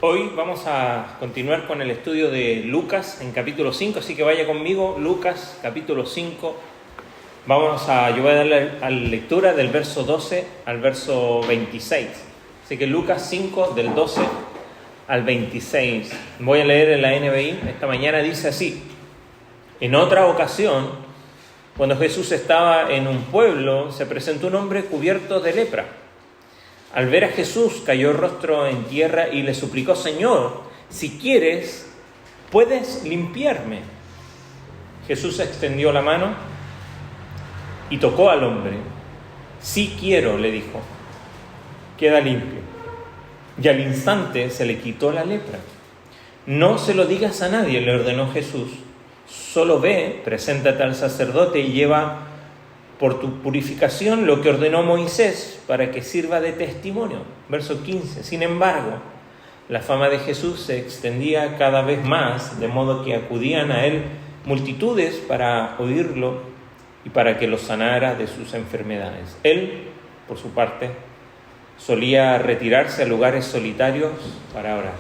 Hoy vamos a continuar con el estudio de Lucas en capítulo 5, así que vaya conmigo, Lucas capítulo 5. Yo voy a darle a la lectura del verso 12 al verso 26. Así que Lucas 5 del 12 al 26. Voy a leer en la NBI, esta mañana dice así: En otra ocasión, cuando Jesús estaba en un pueblo, se presentó un hombre cubierto de lepra. Al ver a Jesús, cayó rostro en tierra y le suplicó: Señor, si quieres, puedes limpiarme. Jesús extendió la mano y tocó al hombre. Sí quiero, le dijo, queda limpio. Y al instante se le quitó la lepra. No se lo digas a nadie, le ordenó Jesús. Solo ve, preséntate al sacerdote y lleva por tu purificación lo que ordenó Moisés para que sirva de testimonio. Verso 15. Sin embargo, la fama de Jesús se extendía cada vez más, de modo que acudían a él multitudes para oírlo y para que los sanara de sus enfermedades. Él, por su parte, solía retirarse a lugares solitarios para orar.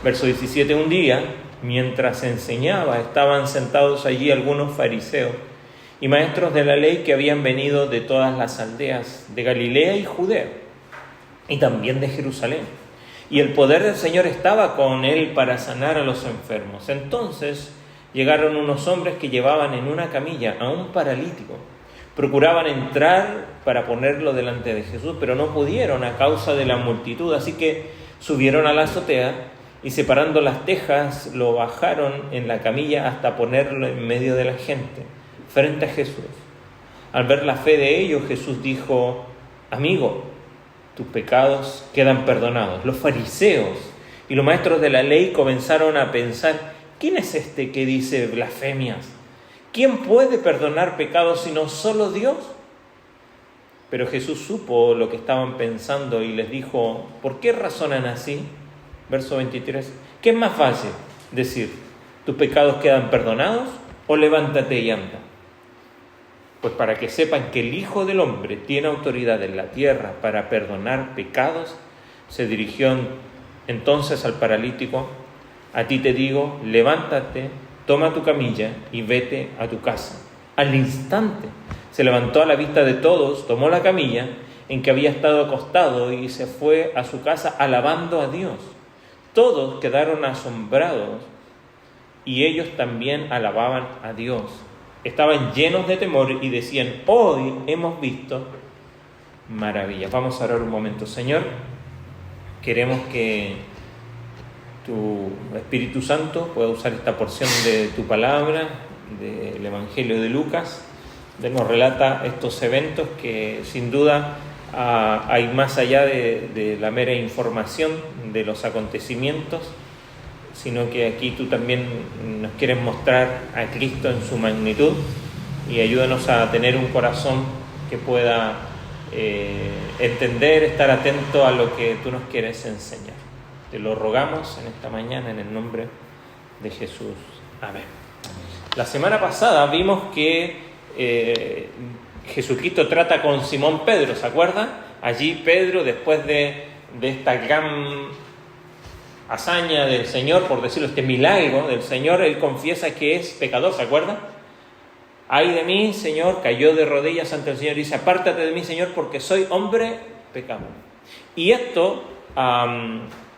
Verso 17. Un día, mientras enseñaba, estaban sentados allí algunos fariseos y maestros de la ley que habían venido de todas las aldeas de Galilea y Judea, y también de Jerusalén. Y el poder del Señor estaba con él para sanar a los enfermos. Entonces llegaron unos hombres que llevaban en una camilla a un paralítico. Procuraban entrar para ponerlo delante de Jesús, pero no pudieron a causa de la multitud. Así que subieron a la azotea y, separando las tejas, lo bajaron en la camilla hasta ponerlo en medio de la gente, frente a Jesús. Al ver la fe de ellos, Jesús dijo: Amigo, tus pecados quedan perdonados. Los fariseos y los maestros de la ley comenzaron a pensar: ¿quién es este que dice blasfemias? ¿Quién puede perdonar pecados sino solo Dios? Pero Jesús supo lo que estaban pensando y les dijo: ¿por qué razonan así? Verso 23. ¿Qué es más fácil decir: tus pecados quedan perdonados, o levántate y anda? Pues para que sepan que el Hijo del Hombre tiene autoridad en la tierra para perdonar pecados, se dirigió entonces al paralítico: a ti te digo, levántate, toma tu camilla y vete a tu casa. Al instante se levantó a la vista de todos, tomó la camilla en que había estado acostado y se fue a su casa alabando a Dios. Todos quedaron asombrados y ellos también alababan a Dios. Estaban llenos de temor y decían: hoy hemos visto maravillas. Vamos a orar un momento. Señor, queremos que tu Espíritu Santo pueda usar esta porción de tu palabra, del Evangelio de Lucas, que nos relata estos eventos que sin duda hay más allá de la mera información de los acontecimientos, sino que aquí tú también nos quieres mostrar a Cristo en su magnitud, y ayúdanos a tener un corazón que pueda entender, estar atento a lo que tú nos quieres enseñar. Te lo rogamos en esta mañana en el nombre de Jesús. Amén. La semana pasada vimos que Jesucristo trata con Simón Pedro, ¿se acuerdan? Allí Pedro, después de esta gran hazaña del Señor, por decirlo, este milagro del Señor, él confiesa que es pecador, ¿se acuerdan? Ay de mí, Señor, cayó de rodillas ante el Señor y dice: apártate de mí, Señor, porque soy hombre pecador. Y esto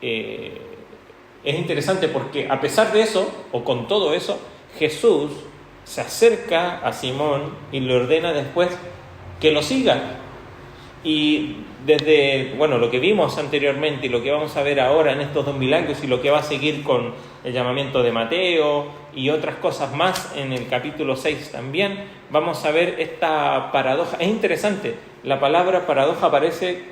es interesante porque a pesar de eso, o con todo eso, Jesús se acerca a Simón y le ordena después que lo siga. Y desde lo que vimos anteriormente y lo que vamos a ver ahora en estos dos milagros, y lo que va a seguir con el llamamiento de Mateo y otras cosas más en el capítulo 6 también, vamos a ver esta paradoja. Es interesante, la palabra paradoja aparece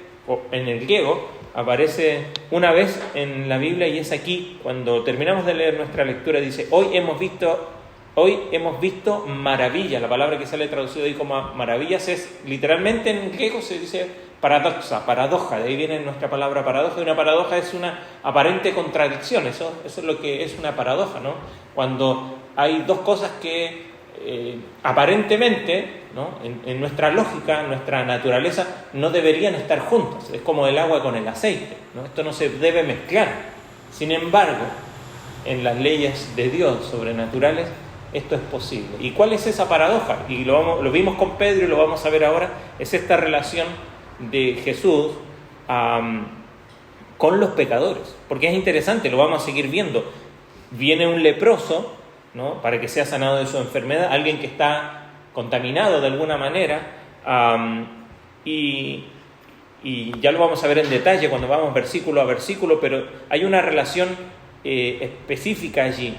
en el griego, aparece una vez en la Biblia, y es aquí cuando terminamos de leer nuestra lectura. Dice: hoy hemos visto maravillas. La palabra que sale traducida ahí como maravillas es literalmente en griego se dice paradoja. De ahí viene nuestra palabra paradoja, y una paradoja es una aparente contradicción. Eso es lo que es una paradoja, ¿no? Cuando hay dos cosas que aparentemente, ¿no?, en nuestra lógica, en nuestra naturaleza, no deberían estar juntas. Es como el agua con el aceite, ¿no? Esto no se debe mezclar. Sin embargo, en las leyes de Dios sobrenaturales, esto es posible. ¿Y cuál es esa paradoja? Y lo vimos con Pedro y lo vamos a ver ahora. Es esta relación de Jesús con los pecadores. Porque es interesante, lo vamos a seguir viendo. Viene un leproso, ¿no?, para que sea sanado de su enfermedad, alguien que está contaminado de alguna manera, y ya lo vamos a ver en detalle cuando vamos versículo a versículo, pero hay una relación específica allí.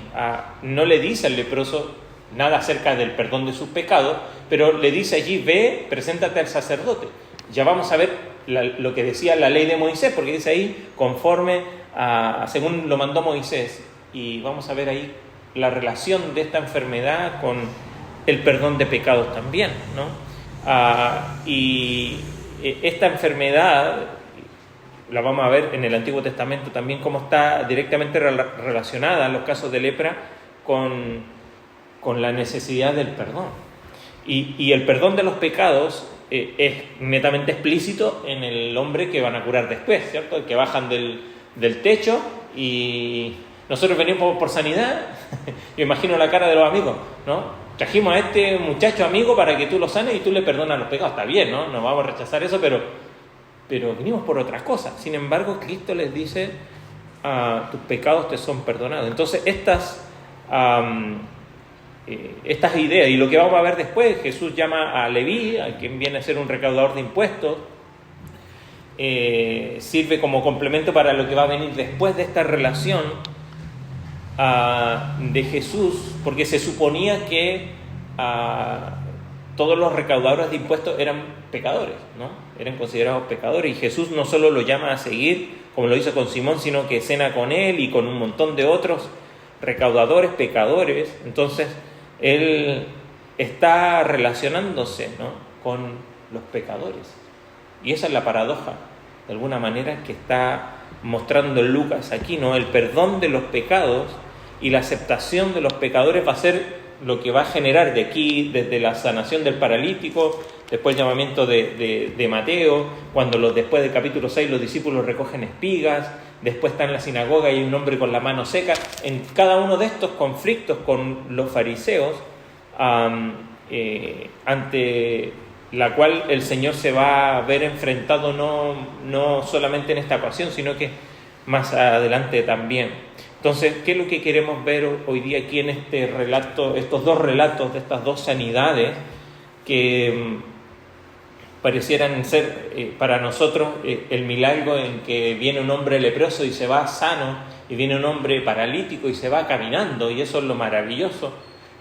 No le dice al leproso nada acerca del perdón de sus pecados, pero le dice allí: ve, preséntate al sacerdote. Ya vamos a ver lo que decía la ley de Moisés, porque dice ahí conforme según lo mandó Moisés, y vamos a ver ahí la relación de esta enfermedad con el perdón de pecados también, ¿no? Y esta enfermedad la vamos a ver en el Antiguo Testamento también, cómo está directamente relacionada en los casos de lepra con la necesidad del perdón. Y el perdón de los pecados es netamente explícito en el hombre que van a curar después, ¿cierto? El que bajan del techo y nosotros venimos por sanidad. Yo imagino la cara de los amigos, ¿no? Trajimos a este muchacho amigo para que tú lo sanes y tú le perdonas los pecados. Está bien, ¿no? No vamos a rechazar eso, pero venimos por otras cosas. Sin embargo, Cristo les dice: tus pecados te son perdonados. Entonces, estas ideas, y lo que vamos a ver después, Jesús llama a Leví, a quien viene a ser un recaudador de impuestos, sirve como complemento para lo que va a venir después de esta relación de Jesús, porque se suponía que todos los recaudadores de impuestos eran pecadores, ¿no? Eran considerados pecadores, y Jesús no solo lo llama a seguir, como lo hizo con Simón, sino que cena con él y con un montón de otros recaudadores, pecadores. Entonces, él está relacionándose, ¿no?, con los pecadores. Y esa es la paradoja, de alguna manera, que está mostrando Lucas aquí, ¿no? El perdón de los pecados y la aceptación de los pecadores va a ser lo que va a generar de aquí, desde la sanación del paralítico, después el llamamiento de Mateo, cuando después del capítulo 6 los discípulos recogen espigas, después está en la sinagoga y hay un hombre con la mano seca. En cada uno de estos conflictos con los fariseos, ante la cual el Señor se va a ver enfrentado no solamente en esta ocasión, sino que más adelante también. Entonces, ¿qué es lo que queremos ver hoy día aquí en este relato, estos dos relatos de estas dos sanidades que parecieran ser para nosotros el milagro en que viene un hombre leproso y se va sano, y viene un hombre paralítico y se va caminando, y eso es lo maravilloso,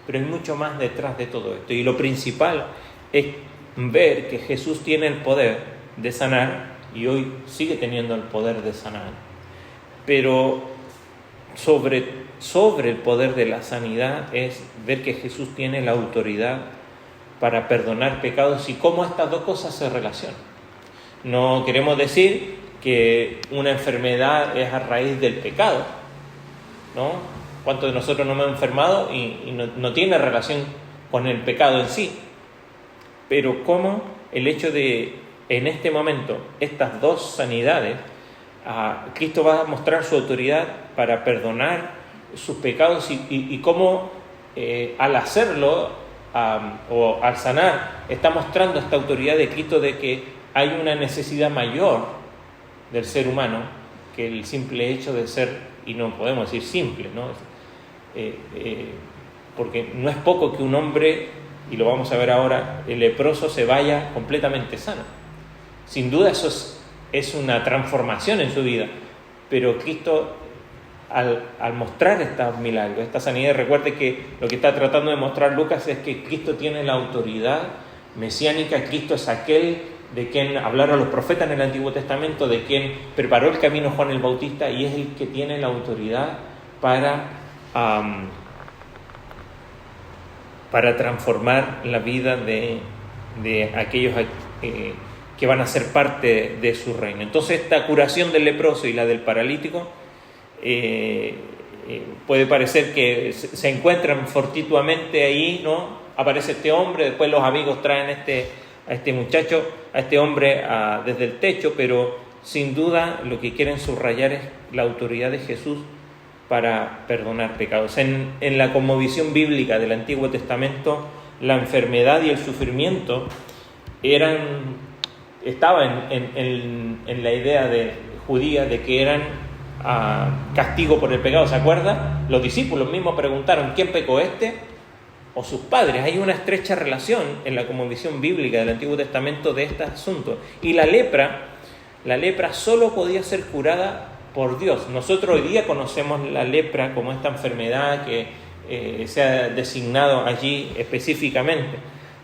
pero hay mucho más detrás de todo esto, y lo principal es ver que Jesús tiene el poder de sanar, y hoy sigue teniendo el poder de sanar, pero sobre el poder de la sanidad es ver que Jesús tiene la autoridad para perdonar pecados y cómo estas dos cosas se relacionan. No queremos decir que una enfermedad es a raíz del pecado, ¿no? ¿Cuántos de nosotros no hemos enfermado y no tiene relación con el pecado en sí? Pero cómo el hecho de, en este momento, estas dos sanidades, Cristo va a mostrar su autoridad para perdonar sus pecados y cómo al hacerlo o al sanar está mostrando esta autoridad de Cristo de que hay una necesidad mayor del ser humano que el simple hecho de ser, y no podemos decir simple, ¿no? Porque no es poco que un hombre, y lo vamos a ver ahora, el leproso se vaya completamente sano. Sin duda eso es una transformación en su vida, pero Cristo al mostrar estos milagros, esta sanidad, recuerde que lo que está tratando de mostrar Lucas es que Cristo tiene la autoridad mesiánica. Cristo es aquel de quien hablaron los profetas en el Antiguo Testamento, de quien preparó el camino Juan el Bautista, y es el que tiene la autoridad para transformar la vida de aquellos que van a ser parte de su reino. Entonces, esta curación del leproso y la del paralítico puede parecer que se encuentran fortuitamente ahí, ¿no? Aparece este hombre, después los amigos traen a este muchacho, a este hombre desde el techo, pero sin duda lo que quieren subrayar es la autoridad de Jesús para perdonar pecados. En la cosmovisión bíblica del Antiguo Testamento, la enfermedad y el sufrimiento estaban en la idea judía de que eran castigo por el pecado. ¿Se acuerda? Los discípulos mismos preguntaron: ¿quién pecó, este o sus padres? Hay una estrecha relación en la cosmovisión bíblica del Antiguo Testamento de este asunto. Y la lepra solo podía ser curada por Dios. Nosotros hoy día conocemos la lepra como esta enfermedad que se ha designado allí específicamente,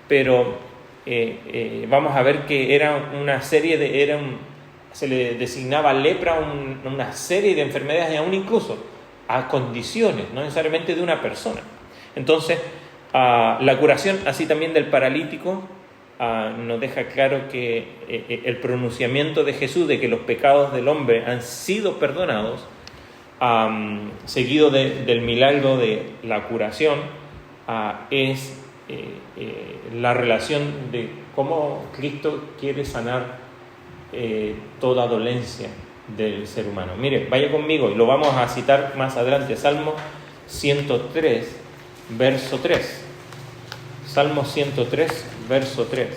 pero vamos a ver que era una serie se le designaba lepra a una serie de enfermedades, y aún incluso a condiciones, no necesariamente de una persona. Entonces, la curación así también del paralítico nos deja claro que el pronunciamiento de Jesús de que los pecados del hombre han sido perdonados, seguido del milagro de la curación, es la relación de cómo Cristo quiere sanar toda dolencia del ser humano. Mire, vaya conmigo y lo vamos a citar más adelante. Salmo 103, verso 3. Salmo 103, verso 3.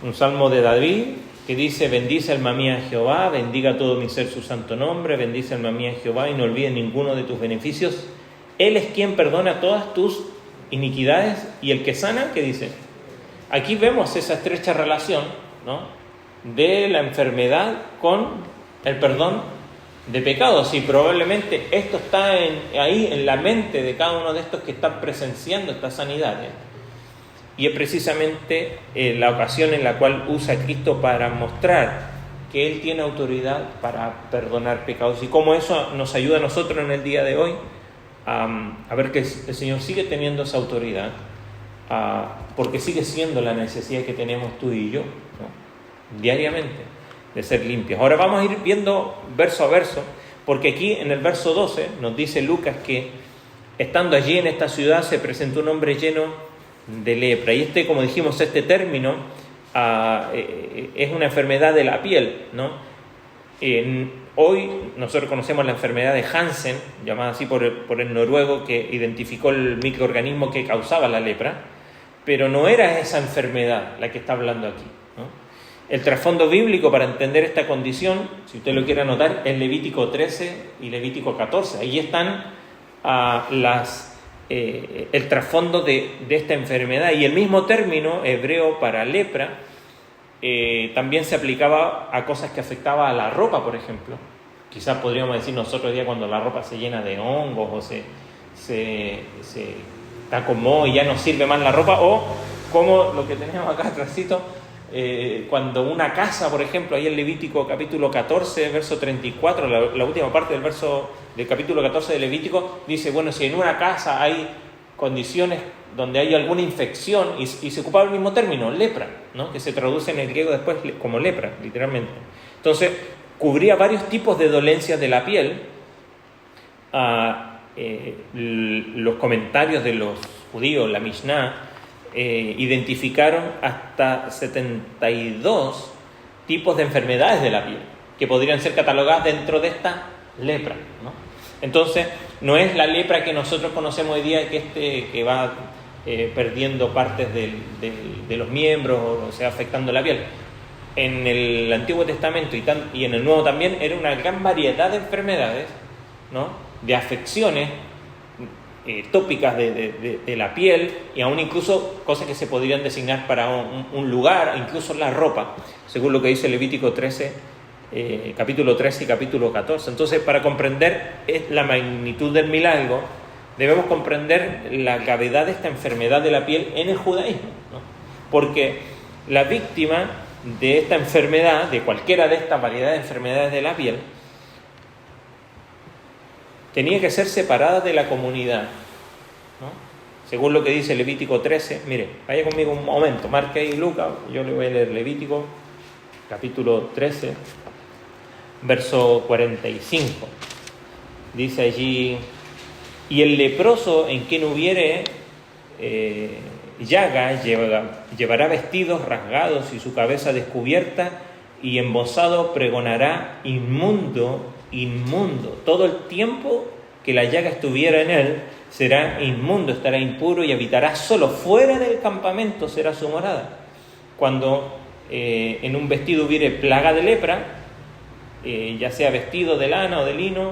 Un salmo de David que dice: bendice alma mía a Jehová, bendiga todo mi ser su santo nombre, bendice alma mía a Jehová y no olvide ninguno de tus beneficios. Él es quien perdona todas tus iniquidades y el que sana, ¿qué dice? Aquí vemos esa estrecha relación, ¿no?, de la enfermedad con el perdón de pecados, y probablemente esto está ahí en la mente de cada uno de estos que están presenciando estas sanidades, y es precisamente la ocasión en la cual usa Cristo para mostrar que Él tiene autoridad para perdonar pecados, y cómo eso nos ayuda a nosotros en el día de hoy a ver que el Señor sigue teniendo esa autoridad, porque sigue siendo la necesidad que tenemos tú y yo, ¿no?, diariamente, de ser limpios. Ahora vamos a ir viendo verso a verso, porque aquí en el verso 12 nos dice Lucas que estando allí en esta ciudad se presentó un hombre lleno de lepra. Y como dijimos, este término es una enfermedad de la piel, ¿no? Hoy nosotros conocemos la enfermedad de Hansen, llamada así por el noruego que identificó el microorganismo que causaba la lepra, pero no era esa enfermedad la que está hablando aquí, ¿no? El trasfondo bíblico para entender esta condición, si usted lo quiere anotar, es Levítico 13 y Levítico 14. Ahí están el trasfondo de esta enfermedad, y el mismo término hebreo para lepra también se aplicaba a cosas que afectaban a la ropa, por ejemplo. Quizás podríamos decir nosotros hoy día cuando la ropa se llena de hongos o se está como y ya no sirve más la ropa, o como lo que tenemos acá atrásito, cuando una casa, por ejemplo, ahí en Levítico capítulo 14, verso 34, la última parte del capítulo 14 de Levítico, dice, bueno, si en una casa hay condiciones donde hay alguna infección, y se ocupaba el mismo término, lepra, ¿no?, que se traduce en el griego después como lepra, literalmente. Entonces, cubría varios tipos de dolencias de la piel. Los comentarios de los judíos, la Mishnah, identificaron hasta 72 tipos de enfermedades de la piel que podrían ser catalogadas dentro de esta lepra, ¿no? Entonces, no es la lepra que nosotros conocemos hoy día, que va perdiendo partes de los miembros, o sea, afectando la piel. En el Antiguo Testamento y en el Nuevo también era una gran variedad de enfermedades, ¿no?, de afecciones tópicas de la piel, y aún incluso cosas que se podrían designar para un lugar, incluso la ropa, según lo que dice Levítico 13, capítulo 13 y capítulo 14. Entonces, para comprender la magnitud del milagro, debemos comprender la gravedad de esta enfermedad de la piel en el judaísmo, ¿no? Porque la víctima de esta enfermedad, de cualquiera de estas variedades de enfermedades de la piel, tenía que ser separada de la comunidad, ¿no? Según lo que dice Levítico 13, mire, vaya conmigo un momento, marque ahí Lucas, yo le voy a leer Levítico, capítulo 13, verso 45. Dice allí, y el leproso en quien hubiere llaga llevará vestidos rasgados y su cabeza descubierta, y embozado pregonará: inmundo, inmundo. Todo el tiempo que la llaga estuviera en él será inmundo, estará impuro y habitará solo. Fuera del campamento será su morada. Cuando en un vestido hubiere plaga de lepra, ya sea vestido de lana o de lino,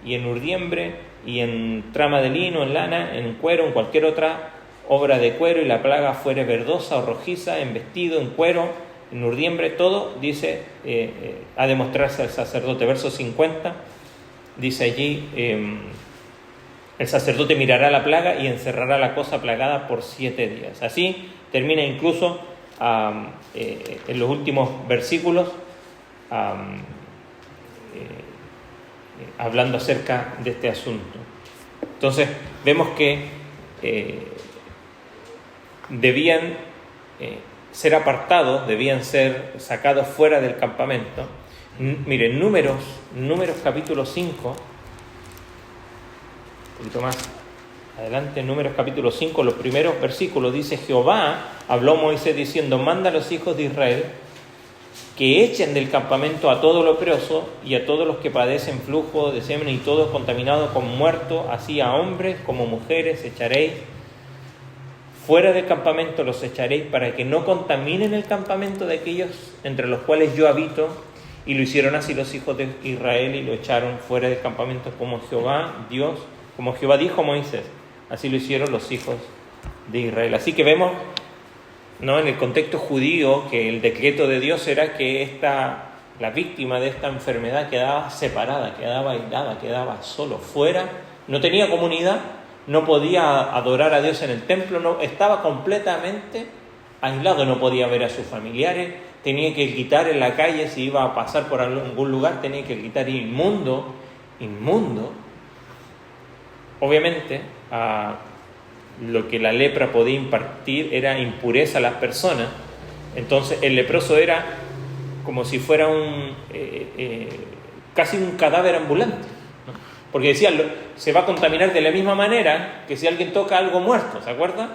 y en urdiembre, y en trama de lino, en lana, en cuero, en cualquier otra obra de cuero, y la plaga fuere verdosa o rojiza, en vestido, en cuero, en urdiembre, todo, dice, ha de mostrarse al sacerdote. Verso 50, dice allí, el sacerdote mirará la plaga y encerrará la cosa plagada por 7 días. Así termina incluso en los últimos versículos, hablando acerca de este asunto. Entonces vemos que debían ser apartados, debían ser sacados fuera del campamento. Miren, Números capítulo 5, un poquito más adelante, Números capítulo 5, los primeros versículos, dice: Jehová habló a Moisés diciendo: manda a los hijos de Israel que echen del campamento a todo leproso y a todos los que padecen flujo de semen y todos contaminados con muerto, así a hombres como mujeres echaréis. Fuera del campamento los echaréis, para que no contaminen el campamento de aquellos entre los cuales yo habito. Y lo hicieron así los hijos de Israel, y lo echaron fuera del campamento como Jehová dijo a Moisés. Así lo hicieron los hijos de Israel. Así que vemos, ¿no?, en el contexto judío, que el decreto de Dios era que la víctima de esta enfermedad quedaba separada, quedaba aislada, quedaba solo, fuera, no tenía comunidad, no podía adorar a Dios en el templo, no, estaba completamente aislado, no podía ver a sus familiares, tenía que gritar en la calle si iba a pasar por algún lugar, tenía que gritar: inmundo, inmundo. Obviamente, lo que la lepra podía impartir era impureza a las personas. Entonces el leproso era como si fuera casi un cadáver ambulante, ¿no? Porque decían, se va a contaminar de la misma manera que si alguien toca algo muerto. ¿Se acuerdan?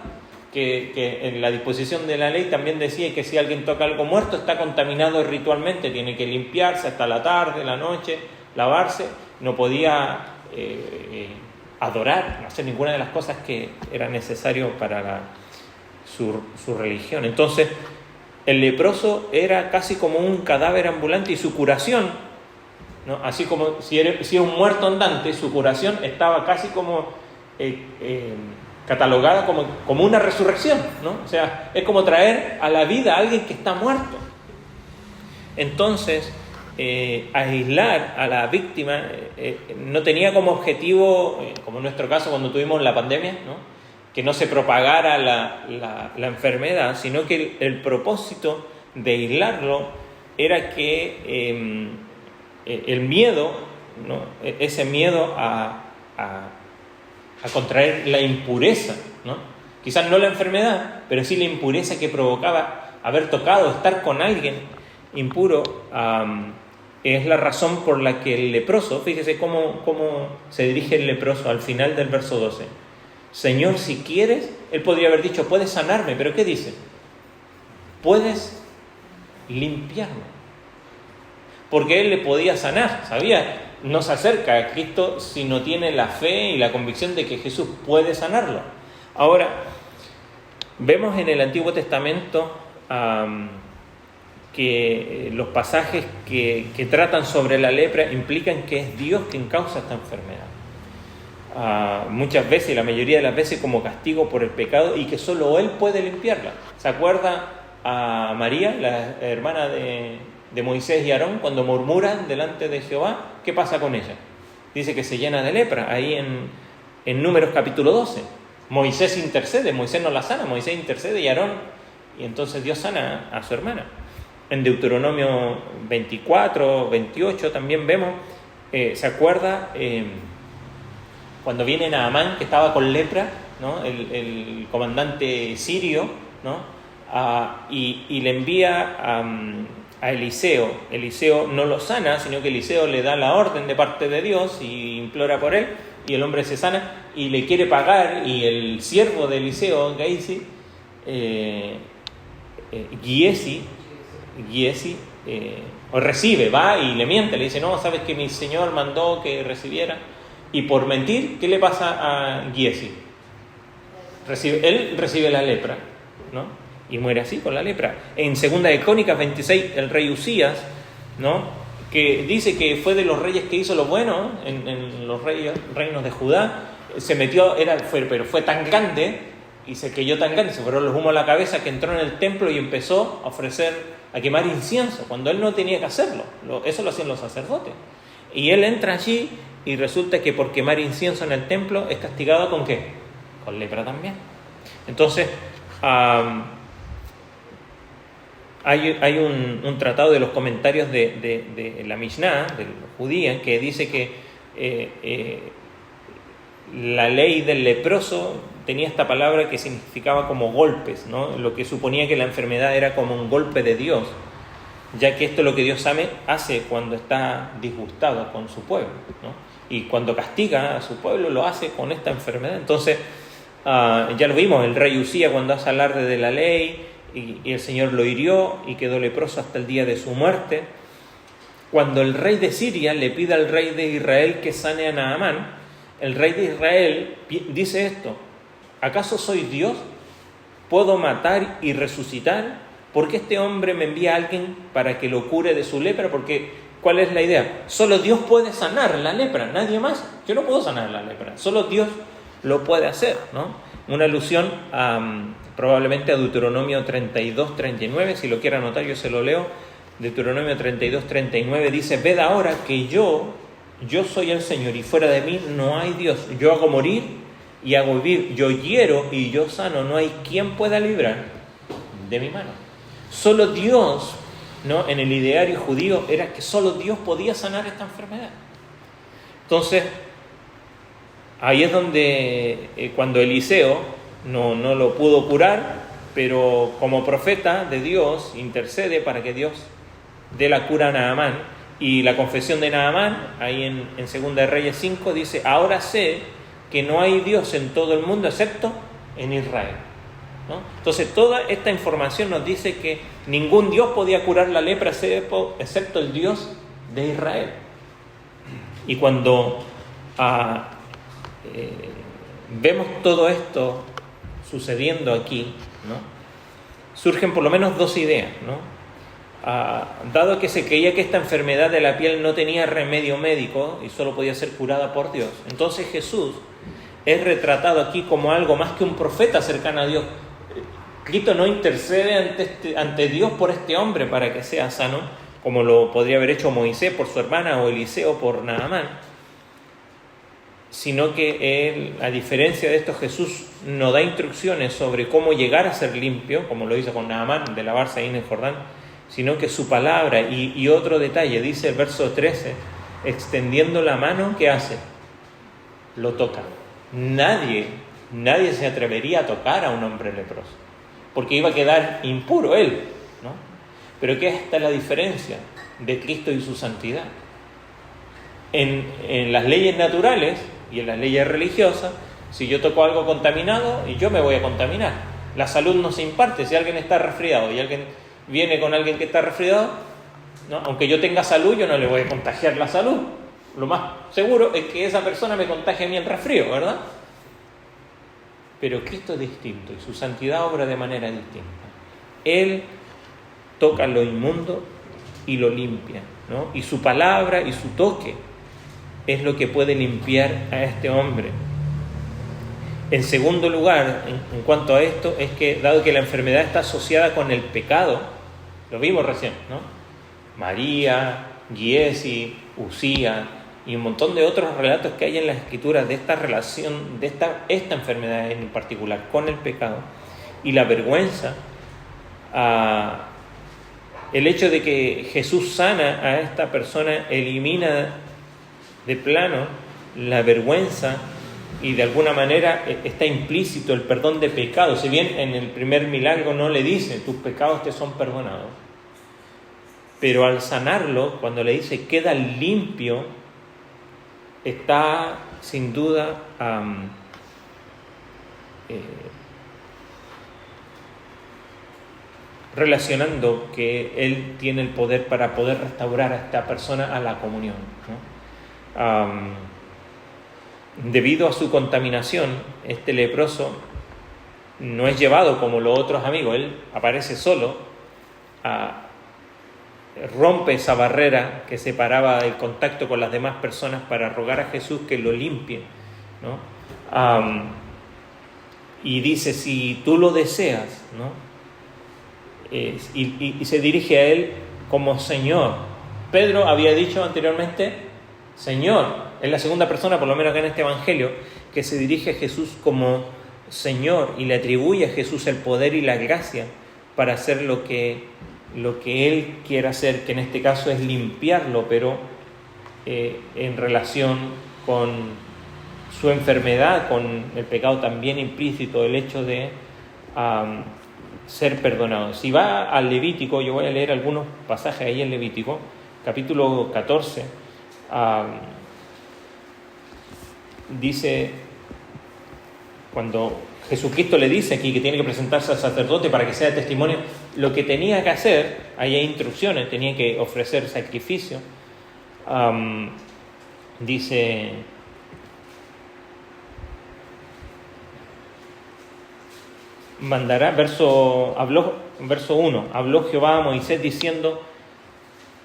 Que en la disposición de la ley también decía que si alguien toca algo muerto está contaminado ritualmente, tiene que limpiarse hasta la tarde, la noche, lavarse, no podía adorar, no hacer ninguna de las cosas que era necesario para su religión. Entonces el leproso era casi como un cadáver ambulante, y su curación, ¿no?, así como si era un muerto andante, su curación estaba casi como catalogada como una resurrección, ¿no? O sea, es como traer a la vida a alguien que está muerto. Entonces, aislar a la víctima no tenía como objetivo, como en nuestro caso cuando tuvimos la pandemia, ¿no?, que no se propagara la enfermedad, sino que el propósito de aislarlo era que el miedo, ¿no?, ese miedo a contraer la impureza, ¿no?, quizás no la enfermedad, pero sí la impureza que provocaba haber tocado, estar con alguien impuro, es la razón por la que el leproso, fíjese cómo se dirige el leproso al final del verso 12. Señor, si quieres, él podría haber dicho: puedes sanarme, pero ¿qué dice? Puedes limpiarme. Porque él le podía sanar, sabía, no se acerca a Cristo si no tiene la fe y la convicción de que Jesús puede sanarlo. Ahora, vemos en el Antiguo Testamento que los pasajes que tratan sobre la lepra implican que es Dios quien causa esta enfermedad. Muchas veces, y la mayoría de las veces, como castigo por el pecado, y que solo Él puede limpiarla. ¿Se acuerda a María, la hermana de Moisés y Aarón, cuando murmuran delante de Jehová? ¿Qué pasa con ella? Dice que se llena de lepra, ahí en Números capítulo 12. Moisés intercede, Moisés no la sana, Moisés intercede y Aarón, y entonces Dios sana a su hermana. En Deuteronomio 24, 28 también vemos, ¿se acuerda? Cuando viene Naamán, que estaba con lepra, ¿no?, el comandante sirio, ¿no?, y le envía a Eliseo. Eliseo no lo sana, sino que Eliseo le da la orden de parte de Dios y implora por él, y el hombre se sana y le quiere pagar, y el siervo de Eliseo, Gehazi, Giesi o recibe, va y le miente, le dice, no, sabes que mi señor mandó que recibiera, y por mentir, ¿qué le pasa a Giesi? Él recibe la lepra, ¿no? Y muere así con la lepra. En 2 de Crónicas 26, el rey Usías, ¿no? Que dice que fue de los reyes que hizo lo bueno en los reinos de Judá, se metió, pero fue tan grande y se quedó tan grande, se fueron los humos a la cabeza, que entró en el templo y empezó a quemar incienso, cuando él no tenía que hacerlo. Eso lo hacían los sacerdotes. Y él entra allí y resulta que por quemar incienso en el templo es castigado ¿con qué? Con lepra también. Entonces, hay un tratado de los comentarios de la Mishnah, de los judíos, que dice que la ley del leproso tenía esta palabra que significaba como golpes, ¿no? Lo que suponía que la enfermedad era como un golpe de Dios, ya que esto es lo que Dios hace cuando está disgustado con su pueblo, ¿no? Y cuando castiga a su pueblo lo hace con esta enfermedad. Entonces, ya lo vimos, el rey Usías cuando hace alarde de la ley y el Señor lo hirió y quedó leproso hasta el día de su muerte. Cuando el rey de Siria le pide al rey de Israel que sane a Naamán, el rey de Israel dice esto: ¿acaso soy Dios? ¿Puedo matar y resucitar? ¿Por qué este hombre me envía a alguien para que lo cure de su lepra? Porque, ¿cuál es la idea? Solo Dios puede sanar la lepra, nadie más. Yo no puedo sanar la lepra, solo Dios lo puede hacer, ¿no? Una alusión probablemente a Deuteronomio 32, 39, si lo quiere anotar yo se lo leo. Deuteronomio 32, 39 dice: ved ahora que yo soy el Señor y fuera de mí no hay Dios. Yo hago morir y hago vivir, yo hiero y yo sano, no hay quien pueda librar de mi mano. Solo Dios, ¿no? En el ideario judío era que solo Dios podía sanar esta enfermedad. Entonces, ahí es donde cuando Eliseo no lo pudo curar, pero como profeta de Dios intercede para que Dios dé la cura a Naamán. Y la confesión de Naamán, ahí en 2 de Reyes 5, dice: ahora sé que no hay Dios en todo el mundo excepto en Israel, ¿no? Entonces toda esta información nos dice que ningún Dios podía curar la lepra excepto el Dios de Israel. Y cuando vemos todo esto sucediendo aquí, ¿no? Surgen por lo menos dos ideas, ¿no? Dado que se creía que esta enfermedad de la piel no tenía remedio médico y solo podía ser curada por Dios, entonces Jesús es retratado aquí como algo más que un profeta cercano a Dios. Cristo no intercede ante Dios por este hombre para que sea sano, como lo podría haber hecho Moisés por su hermana o Eliseo por Naamán, sino que él, a diferencia de esto, Jesús nos da instrucciones sobre cómo llegar a ser limpio, como lo hizo con Naamán, de lavarse ahí en el Jordán, sino que su palabra, y otro detalle, dice el verso 13, extendiendo la mano, ¿qué hace? Lo toca. Nadie se atrevería a tocar a un hombre leproso, porque iba a quedar impuro él, ¿no? Pero ¿qué está la diferencia de Cristo y su santidad? En las leyes naturales y en las leyes religiosas, si yo toco algo contaminado, y yo me voy a contaminar. La salud no se imparte. Si alguien está resfriado y alguien viene con alguien que está resfriado, ¿no? Aunque yo tenga salud, yo no le voy a contagiar la salud. Lo más seguro es que esa persona me contagie a mí el resfrío, ¿verdad? Pero Cristo es distinto y su santidad obra de manera distinta. Él toca lo inmundo y lo limpia, ¿no? Y su palabra y su toque es lo que puede limpiar a este hombre. En segundo lugar, en cuanto a esto, es que dado que la enfermedad está asociada con el pecado, lo vimos recién, ¿no? María, Giesi, Usías y un montón de otros relatos que hay en las Escrituras de esta relación, de esta enfermedad en particular con el pecado y la vergüenza. El hecho de que Jesús sana a esta persona elimina de plano la vergüenza y de alguna manera está implícito el perdón de pecados. Si bien en el primer milagro no le dice tus pecados te son perdonados, pero al sanarlo, cuando le dice queda limpio, está sin duda relacionando que Él tiene el poder para poder restaurar a esta persona a la comunión, ¿no? Debido a su contaminación, este leproso no es llevado como los otros amigos, él aparece solo, rompe esa barrera que separaba el contacto con las demás personas para rogar a Jesús que lo limpie, ¿no? Y dice, si tú lo deseas, ¿no? Y se dirige a él como Señor. Pedro había dicho anteriormente, Señor. Es la segunda persona, por lo menos acá en este Evangelio, que se dirige a Jesús como Señor y le atribuye a Jesús el poder y la gracia para hacer lo que Él quiera hacer, que en este caso es limpiarlo, pero en relación con su enfermedad, con el pecado también implícito, el hecho de ser perdonado. Si va al Levítico, yo voy a leer algunos pasajes ahí en Levítico, capítulo 14, dice, cuando Jesucristo le dice aquí que tiene que presentarse al sacerdote para que sea testimonio, lo que tenía que hacer, ahí hay instrucciones, tenía que ofrecer sacrificio. Dice, mandará, verso 1, habló Jehová a Moisés diciendo,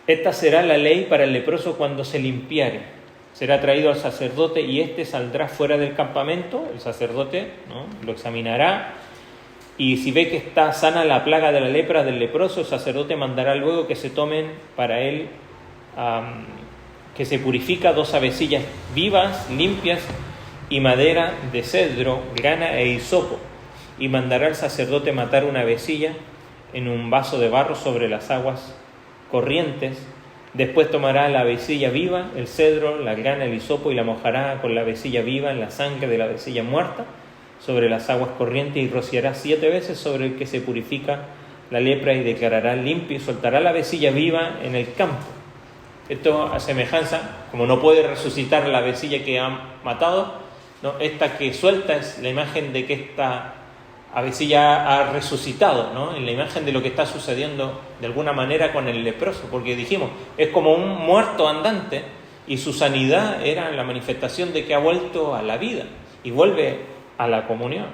esta será la ley para el leproso cuando se limpiare. Será traído al sacerdote y éste saldrá fuera del campamento, el sacerdote, ¿no?, lo examinará, y si ve que está sana la plaga de la lepra del leproso, el sacerdote mandará luego que se tomen para él, que se purifica 2 avecillas vivas, limpias, y madera de cedro, grana e hisopo, y mandará al sacerdote matar una avecilla en un vaso de barro sobre las aguas corrientes. Después tomará la avecilla viva, el cedro, la grana, el hisopo, y la mojará con la avecilla viva en la sangre de la avecilla muerta sobre las aguas corrientes, y rociará 7 veces sobre el que se purifica la lepra, y declarará limpio, y soltará la avecilla viva en el campo. Esto a semejanza, como no puede resucitar la avecilla que ha matado, ¿no?, esta que suelta es la imagen de que esta avecilla ha resucitado, ¿no?, en la imagen de lo que está sucediendo de alguna manera con el leproso, porque dijimos, es como un muerto andante, y su sanidad era la manifestación de que ha vuelto a la vida y vuelve a la comunión.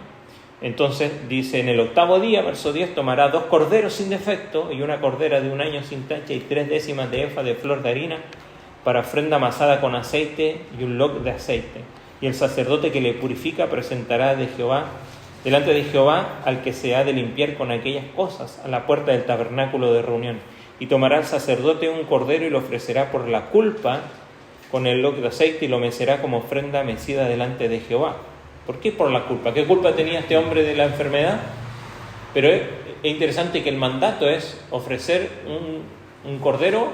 Entonces dice, en el 8º día, verso 10, tomará 2 corderos sin defecto y una cordera de 1 año sin tacha y 3 décimas de efa de flor de harina para ofrenda amasada con aceite y un loc de aceite. Y el sacerdote que le purifica presentará delante de Jehová al que se ha de limpiar con aquellas cosas a la puerta del tabernáculo de reunión. Y tomará el sacerdote un cordero y lo ofrecerá por la culpa con el loc de aceite y lo mecerá como ofrenda mecida delante de Jehová. ¿Por qué por la culpa? ¿Qué culpa tenía este hombre de la enfermedad? Pero es interesante que el mandato es ofrecer un cordero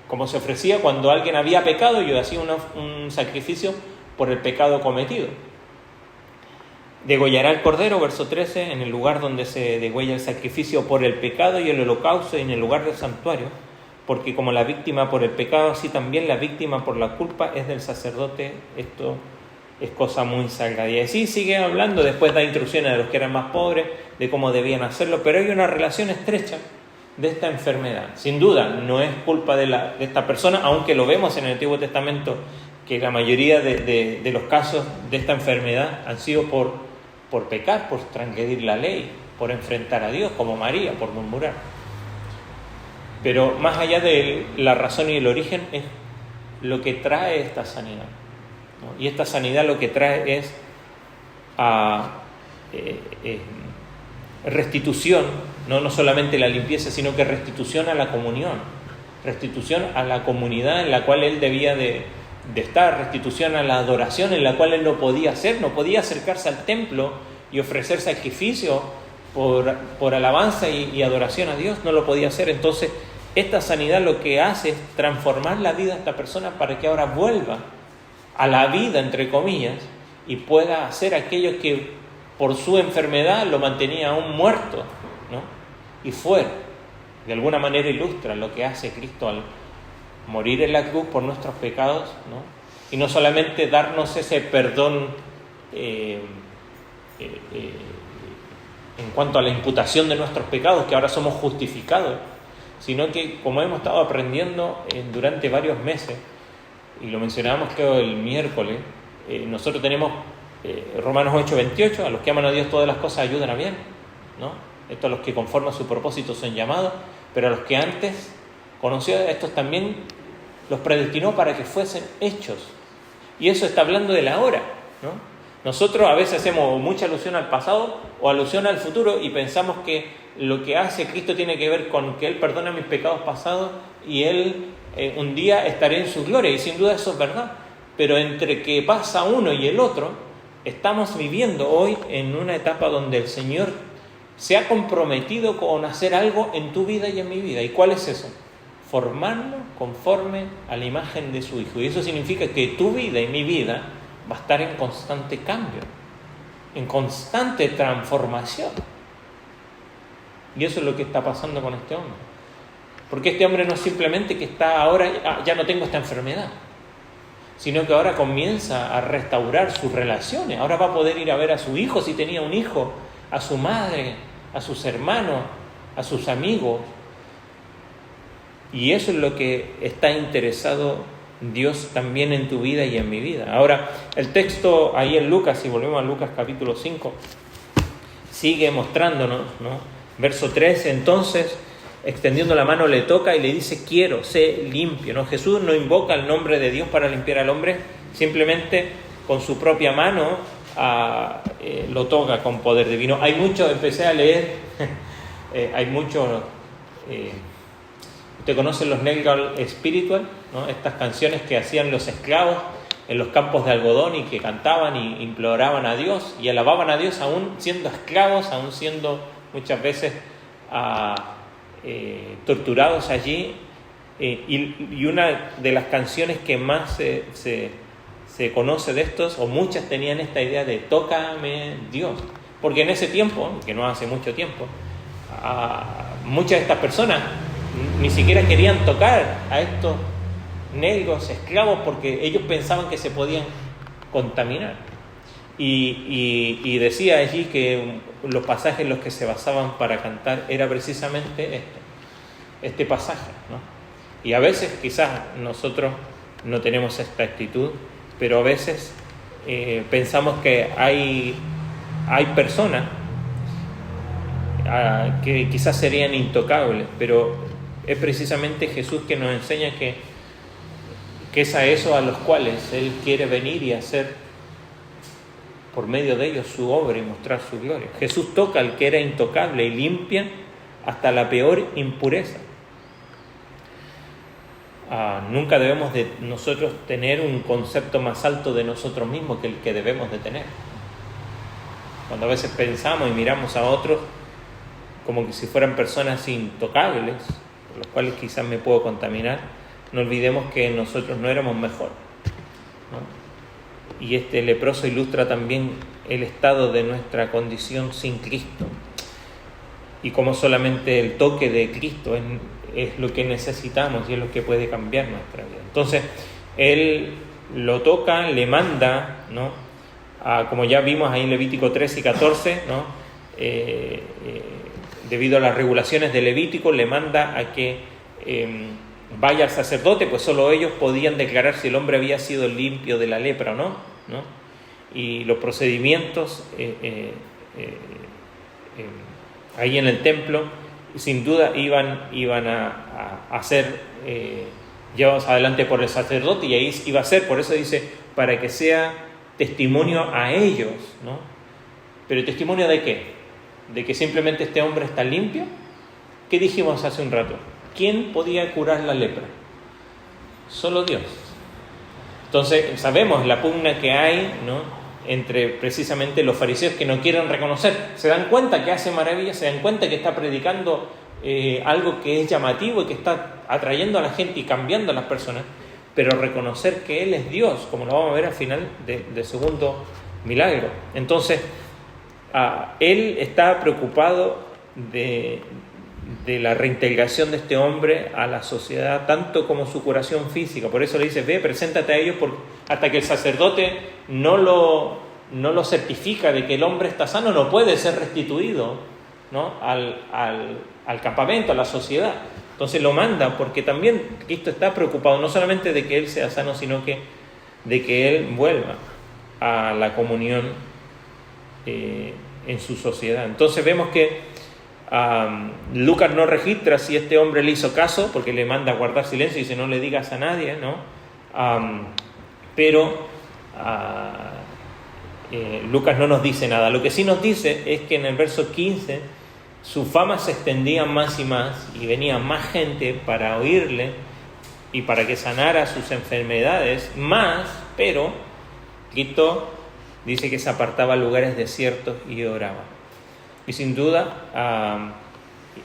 como se ofrecía cuando alguien había pecado y hacía un sacrificio por el pecado cometido. Degollará el cordero, verso 13, en el lugar donde se degüella el sacrificio por el pecado y el holocausto, y en el lugar del santuario, porque como la víctima por el pecado, así también la víctima por la culpa es del sacerdote. Esto es cosa muy sagrada. Y así sigue hablando, después da instrucciones a los que eran más pobres, de cómo debían hacerlo, pero hay una relación estrecha de esta enfermedad. Sin duda, no es culpa de esta persona, aunque lo vemos en el Antiguo Testamento, que la mayoría de los casos de esta enfermedad han sido por pecar, por transgredir la ley, por enfrentar a Dios, como María, por murmurar. Pero más allá de la razón y el origen, es lo que trae esta sanidad, ¿no? Y esta sanidad lo que trae es restitución, no solamente la limpieza, sino que restitución a la comunión, restitución a la comunidad en la cual él debía de estar, restitución a la adoración en la cual él no podía hacer, no podía acercarse al templo y ofrecer sacrificio por alabanza y adoración a Dios, no lo podía hacer. Entonces esta sanidad lo que hace es transformar la vida de esta persona para que ahora vuelva a la vida, entre comillas, y pueda hacer aquello que por su enfermedad lo mantenía aún muerto, ¿no? Y fuera. De alguna manera ilustra lo que hace Cristo al morir en la cruz por nuestros pecados, ¿no? Y no solamente darnos ese perdón en cuanto a la imputación de nuestros pecados, que ahora somos justificados, sino que, como hemos estado aprendiendo durante varios meses, y lo mencionábamos creo el miércoles, nosotros tenemos Romanos 8:28, a los que aman a Dios todas las cosas ayudan a bien, ¿no? Esto a los que conforme a su propósito son llamados, pero a los que antes conoció, a estos también los predestinó para que fuesen hechos. Y eso está hablando de la hora, ¿no? Nosotros a veces hacemos mucha alusión al pasado o alusión al futuro y pensamos que lo que hace Cristo tiene que ver con que Él perdona mis pecados pasados y Él un día estaré en su gloria, y sin duda eso es verdad. Pero entre que pasa uno y el otro, estamos viviendo hoy en una etapa donde el Señor se ha comprometido con hacer algo en tu vida y en mi vida. ¿Y cuál es eso? Formarnos conforme a la imagen de su Hijo. Y eso significa que tu vida y mi vida va a estar en constante cambio, en constante transformación. Y eso es lo que está pasando con este hombre. Porque este hombre no es simplemente que está ahora, ya no tengo esta enfermedad, sino que ahora comienza a restaurar sus relaciones. Ahora va a poder ir a ver a su hijo, si tenía un hijo, a su madre, a sus hermanos, a sus amigos. Y eso es lo que está interesado Dios también en tu vida y en mi vida. Ahora, el texto ahí en Lucas, si volvemos a Lucas capítulo 5, sigue mostrándonos, ¿no? Verso 13, entonces, extendiendo la mano, le toca y le dice, quiero, sé limpio, ¿no? Jesús no invoca el nombre de Dios para limpiar al hombre, simplemente con su propia mano lo toca con poder divino. Hay mucho, empecé a leer, hay mucho... Usted conoce los Nelgal Spiritual, ¿no? Estas canciones que hacían los esclavos en los campos de algodón y que cantaban y imploraban a Dios y alababan a Dios aún siendo esclavos, aún siendo muchas veces torturados allí. Y una de las canciones que más se conoce de estos, o muchas tenían esta idea de tócame Dios, porque en ese tiempo, que no hace mucho tiempo, muchas de estas personas ni siquiera querían tocar a estos negros esclavos porque ellos pensaban que se podían contaminar. Y decía allí que los pasajes en los que se basaban para cantar era precisamente este pasaje, ¿no? Y a veces quizás nosotros no tenemos esta actitud, pero a veces pensamos que hay personas que quizás serían intocables, pero es precisamente Jesús que nos enseña que es a eso a los cuales Él quiere venir y hacer por medio de ellos su obra y mostrar su gloria. Jesús toca al que era intocable y limpia hasta la peor impureza. Nunca debemos de nosotros tener un concepto más alto de nosotros mismos que el que debemos de tener. Cuando a veces pensamos y miramos a otros como que si fueran personas intocables, por los cuales quizás me puedo contaminar, no olvidemos que nosotros no éramos mejor, ¿no? Y este leproso ilustra también el estado de nuestra condición sin Cristo, y como solamente el toque de Cristo es lo que necesitamos y es lo que puede cambiar nuestra vida. Entonces, Él lo toca, le manda, ¿no? Como ya vimos ahí en Levítico 13 y 14, ¿no? Debido a las regulaciones de Levítico, le manda a que vaya al sacerdote, pues solo ellos podían declarar si el hombre había sido limpio de la lepra o no, ¿no? Y los procedimientos ahí en el templo, sin duda iban a ser llevados adelante por el sacerdote, y ahí iba a ser, por eso dice, para que sea testimonio a ellos, ¿no? ¿Pero testimonio de qué? ¿De que simplemente este hombre está limpio? ¿Qué dijimos hace un rato? ¿Quién podía curar la lepra? Solo Dios. Entonces sabemos la pugna que hay, ¿no? Entre precisamente los fariseos que no quieren reconocer. Se dan cuenta que hace maravillas, se dan cuenta que está predicando algo que es llamativo y que está atrayendo a la gente y cambiando a las personas, pero reconocer que Él es Dios, como lo vamos a ver al final del segundo milagro. Entonces, Él está preocupado de la reintegración de este hombre a la sociedad, tanto como su curación física. Por eso le dice, ve, preséntate a ellos, hasta que el sacerdote no lo no lo certifica de que el hombre está sano, no puede ser restituido, ¿no?, al campamento, a la sociedad. Entonces lo manda porque también Cristo está preocupado no solamente de que él sea sano, sino que de que él vuelva a la comunión en su sociedad. Entonces vemos que Lucas no registra si este hombre le hizo caso, porque le manda a guardar silencio y dice no le digas a nadie, ¿no? Pero Lucas no nos dice nada. Lo que sí nos dice es que en el verso 15 su fama se extendía más y más y venía más gente para oírle y para que sanara sus enfermedades más, pero Cristo dice que se apartaba a lugares desiertos y oraba. Y sin duda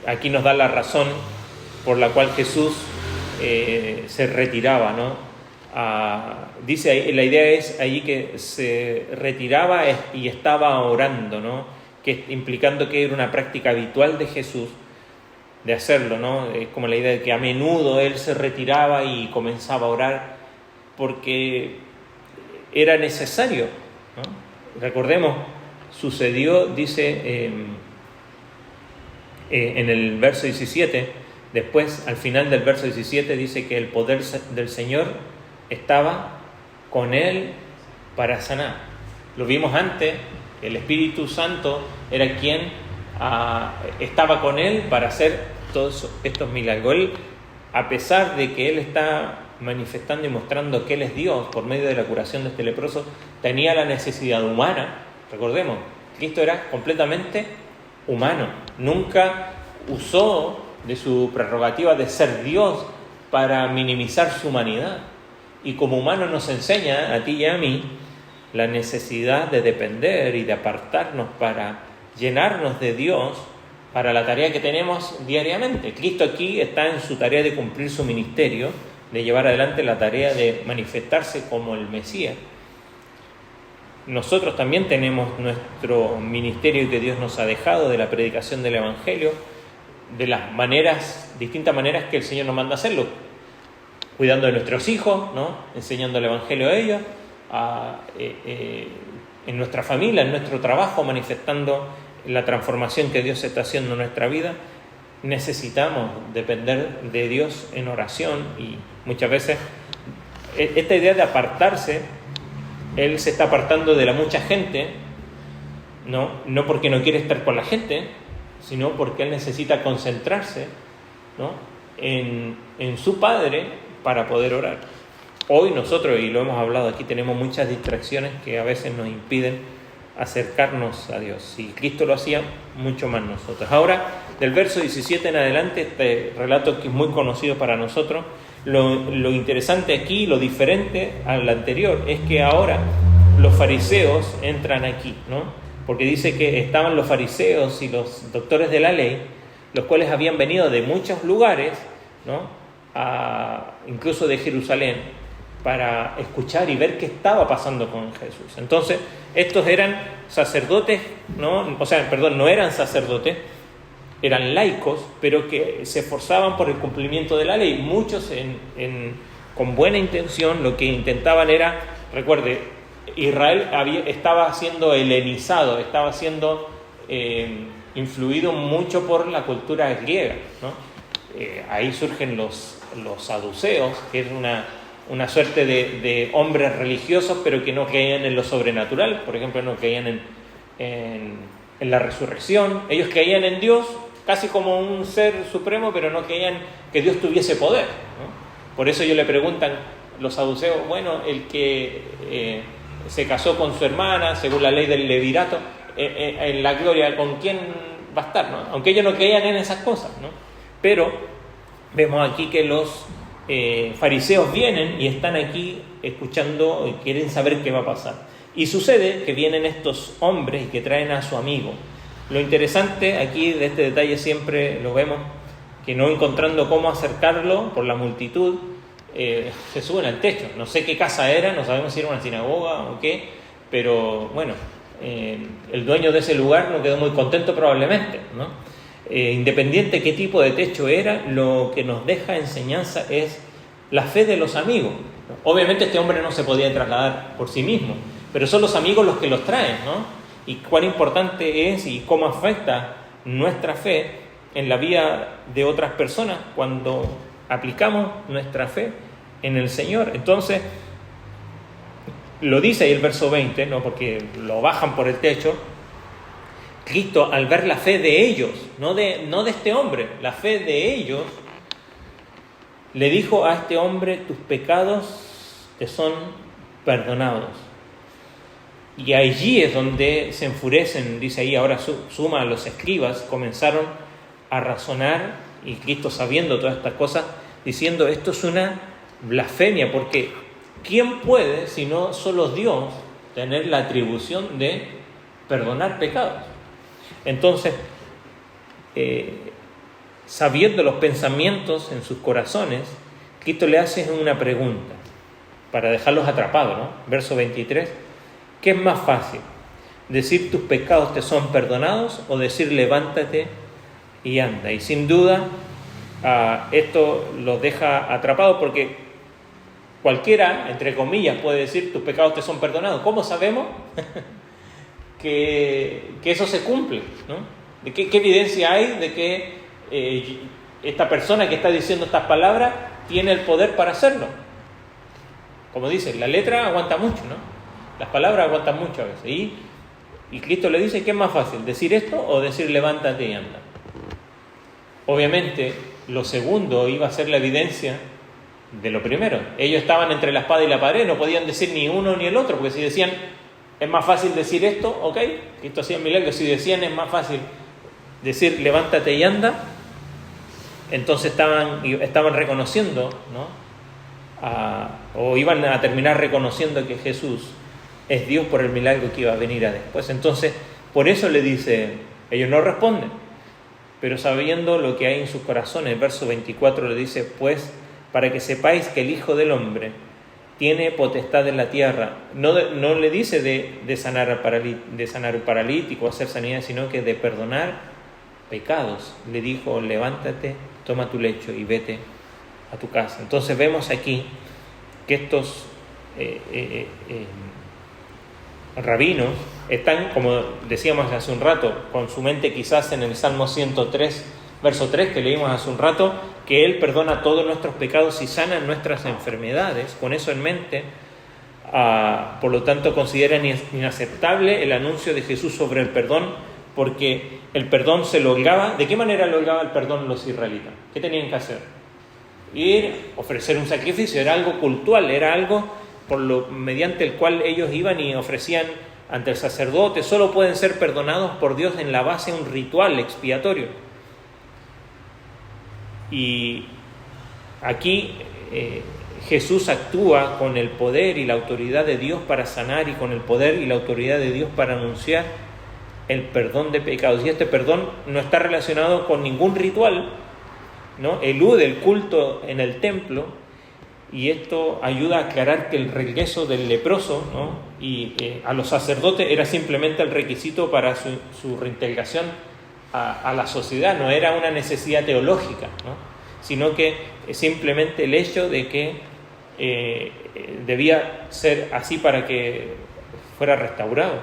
aquí nos da la razón por la cual Jesús se retiraba, ¿no? Dice ahí, la idea es allí que se retiraba y estaba orando, ¿no? Que implicando que era una práctica habitual de Jesús de hacerlo, ¿no? Es como la idea de que a menudo él se retiraba y comenzaba a orar porque era necesario, ¿no? Recordemos, sucedió, dice en el verso 17, después al final del verso 17 dice que el poder del Señor estaba con él para sanar. Lo vimos antes, el Espíritu Santo era quien estaba con él para hacer todos estos milagros. Él, a pesar de que él está manifestando y mostrando que él es Dios por medio de la curación de este leproso, tenía la necesidad humana. Recordemos, Cristo era completamente humano, nunca usó de su prerrogativa de ser Dios para minimizar su humanidad. Y como humano nos enseña a ti y a mí la necesidad de depender y de apartarnos para llenarnos de Dios para la tarea que tenemos diariamente. Cristo aquí está en su tarea de cumplir su ministerio, de llevar adelante la tarea de manifestarse como el Mesías. Nosotros también tenemos nuestro ministerio que Dios nos ha dejado de la predicación del Evangelio, de las distintas maneras que el Señor nos manda a hacerlo, cuidando de nuestros hijos, ¿no?, enseñando el Evangelio a ellos, en nuestra familia, en nuestro trabajo, manifestando la transformación que Dios está haciendo en nuestra vida. Necesitamos depender de Dios en oración y muchas veces esta idea de apartarse, Él se está apartando de la mucha gente, no porque no quiere estar con la gente, sino porque Él necesita concentrarse, ¿no?, en su Padre para poder orar. Hoy nosotros, y lo hemos hablado aquí, tenemos muchas distracciones que a veces nos impiden acercarnos a Dios. Si Cristo lo hacía, mucho más nosotros. Ahora, del verso 17 en adelante, este relato que es muy conocido para nosotros, lo interesante aquí, lo diferente al anterior, es que ahora los fariseos entran aquí, ¿no? Porque dice que estaban los fariseos y los doctores de la ley, los cuales habían venido de muchos lugares, ¿no?, incluso de Jerusalén, para escuchar y ver qué estaba pasando con Jesús. Entonces, estos eran sacerdotes, no eran sacerdotes, eran laicos, pero que se esforzaban por el cumplimiento de la ley. Muchos con buena intención lo que intentaban era, recuerde, Israel estaba siendo helenizado, estaba siendo influido mucho por la cultura griega, ¿no? Ahí surgen los saduceos, que es una suerte de hombres religiosos, pero que no creían en lo sobrenatural. Por ejemplo, no creían en la resurrección. Ellos creían en Dios casi como un ser supremo, pero no creían que Dios tuviese poder, ¿no? Por eso ellos le preguntan, los saduceos, bueno, el que se casó con su hermana, según la ley del levirato, en la gloria, ¿con quién va a estar, ¿no? Aunque ellos no creían en esas cosas, ¿no? Pero vemos aquí que los fariseos vienen y están aquí escuchando y quieren saber qué va a pasar. Y sucede que vienen estos hombres y que traen a su amigo. Lo interesante aquí de este detalle siempre lo vemos, que no encontrando cómo acercarlo por la multitud, se suben al techo. No sé qué casa era, no sabemos si era una sinagoga o qué, pero bueno, el dueño de ese lugar no quedó muy contento probablemente, ¿no? Independiente qué tipo de techo era, lo que nos deja enseñanza es la fe de los amigos. Obviamente este hombre no se podía trasladar por sí mismo, pero son los amigos los que los traen, ¿no? Y cuán importante es y cómo afecta nuestra fe en la vida de otras personas cuando aplicamos nuestra fe en el Señor. Entonces, lo dice ahí el verso 20, ¿no? Porque lo bajan por el techo. Cristo, al ver la fe de ellos, no de este hombre, la fe de ellos, le dijo a este hombre: tus pecados te son perdonados. Y allí es donde se enfurecen, dice ahí, ahora suma a los escribas, comenzaron a razonar, y Cristo, sabiendo todas estas cosas, diciendo: esto es una blasfemia, porque ¿quién puede, si no solo Dios, tener la atribución de perdonar pecados? Entonces, sabiendo los pensamientos en sus corazones, Cristo le hace una pregunta para dejarlos atrapados, ¿no? Verso 23, ¿qué es más fácil? ¿Decir tus pecados te son perdonados o decir levántate y anda? Y sin duda esto los deja atrapados, porque cualquiera, entre comillas, puede decir tus pecados te son perdonados. ¿Cómo sabemos que eso se cumple, ¿no? ¿De qué evidencia hay de que esta persona que está diciendo estas palabras tiene el poder para hacerlo? Como dice, la letra aguanta mucho, ¿no? Las palabras aguantan mucho a veces. Y Cristo le dice: ¿qué es más fácil? ¿Decir esto o decir levántate y anda? Obviamente, lo segundo iba a ser la evidencia de lo primero. Ellos estaban entre la espada y la pared, no podían decir ni uno ni el otro, porque si decían es más fácil decir esto, ok, Cristo hacía milagros. Si decían es más fácil decir levántate y anda, entonces estaban reconociendo, ¿no? O iban a terminar reconociendo que Jesús es Dios por el milagro que iba a venir a después. Entonces, por eso le dice, ellos no responden, pero sabiendo lo que hay en sus corazones, el verso 24 le dice: pues para que sepáis que el Hijo del Hombre tiene potestad en la tierra. No le dice de sanar un paralítico, hacer sanidad, sino que de perdonar pecados. Le dijo: levántate, toma tu lecho y vete a tu casa. Entonces vemos aquí que estos rabinos están, como decíamos hace un rato, con su mente quizás en el Salmo 103, verso 3, que leímos hace un rato, que Él perdona todos nuestros pecados y sana nuestras enfermedades. Con eso en mente, por lo tanto, consideran inaceptable el anuncio de Jesús sobre el perdón, porque el perdón se lo holgaba. ¿De qué manera lo holgaba el perdón los israelitas? ¿Qué tenían que hacer? Ir, ofrecer un sacrificio. Era algo cultural, era algo mediante el cual ellos iban y ofrecían ante el sacerdote. Solo pueden ser perdonados por Dios en la base de un ritual expiatorio. Y aquí Jesús actúa con el poder y la autoridad de Dios para sanar, y con el poder y la autoridad de Dios para anunciar el perdón de pecados. Y este perdón no está relacionado con ningún ritual, ¿no? Elude el culto en el templo, y esto ayuda a aclarar que el regreso del leproso, ¿no? y a los sacerdotes era simplemente el requisito para su reintegración a la sociedad. No era una necesidad teológica, ¿no? Sino que simplemente el hecho de que debía ser así para que fuera restaurado.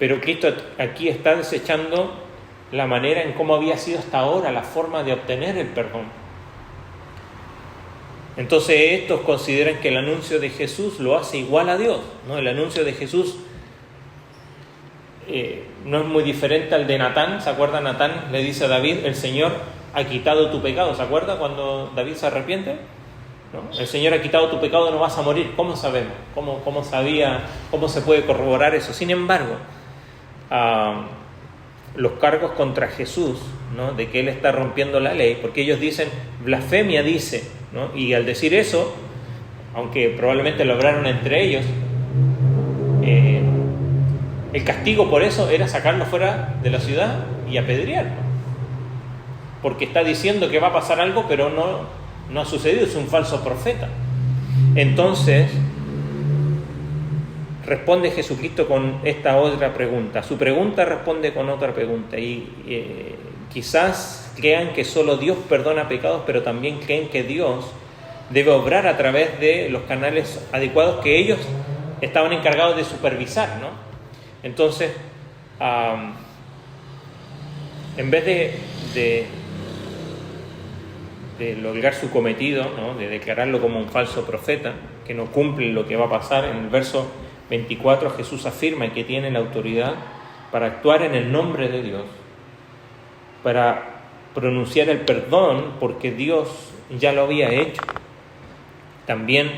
Pero Cristo aquí está desechando la manera en cómo había sido hasta ahora la forma de obtener el perdón. Entonces estos consideran que el anuncio de Jesús lo hace igual a Dios, ¿no? El anuncio de Jesús no es muy diferente al de Natán. ¿Se acuerda? Natán le dice a David: el Señor ha quitado tu pecado. ¿Se acuerda cuando David se arrepiente? ¿No? El Señor ha quitado tu pecado, no vas a morir. ¿Cómo sabemos? ¿Cómo se puede corroborar eso? Sin embargo, los cargos contra Jesús, ¿no? De que Él está rompiendo la ley, porque ellos dicen, blasfemia dice, ¿no? Y al decir eso, aunque probablemente lo hablaron entre ellos, el castigo por eso era sacarlo fuera de la ciudad y apedrearlo, porque está diciendo que va a pasar algo, pero no ha sucedido, es un falso profeta. Entonces responde Jesucristo con esta otra pregunta. Su pregunta responde con otra pregunta, y quizás crean que solo Dios perdona pecados, pero también creen que Dios debe obrar a través de los canales adecuados que ellos estaban encargados de supervisar, ¿no? Entonces, en vez de lograr su cometido, ¿no? De declararlo como un falso profeta, que no cumple lo que va a pasar, en el verso 24 Jesús afirma que tiene la autoridad para actuar en el nombre de Dios, para pronunciar el perdón porque Dios ya lo había hecho. También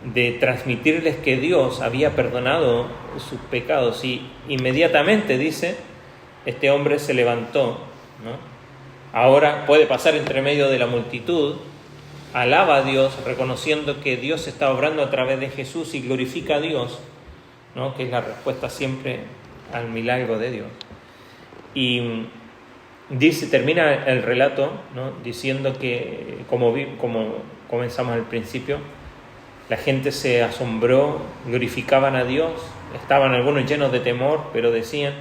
de transmitirles que Dios había perdonado sus pecados, y inmediatamente, dice, este hombre se levantó, ¿no? Ahora puede pasar entre medio de la multitud, alaba a Dios, reconociendo que Dios está obrando a través de Jesús y glorifica a Dios, ¿no? Que es la respuesta siempre al milagro de Dios. Y termina el relato, ¿no? Diciendo que, como comenzamos al principio, la gente se asombró, glorificaban a Dios, estaban algunos llenos de temor, pero decían,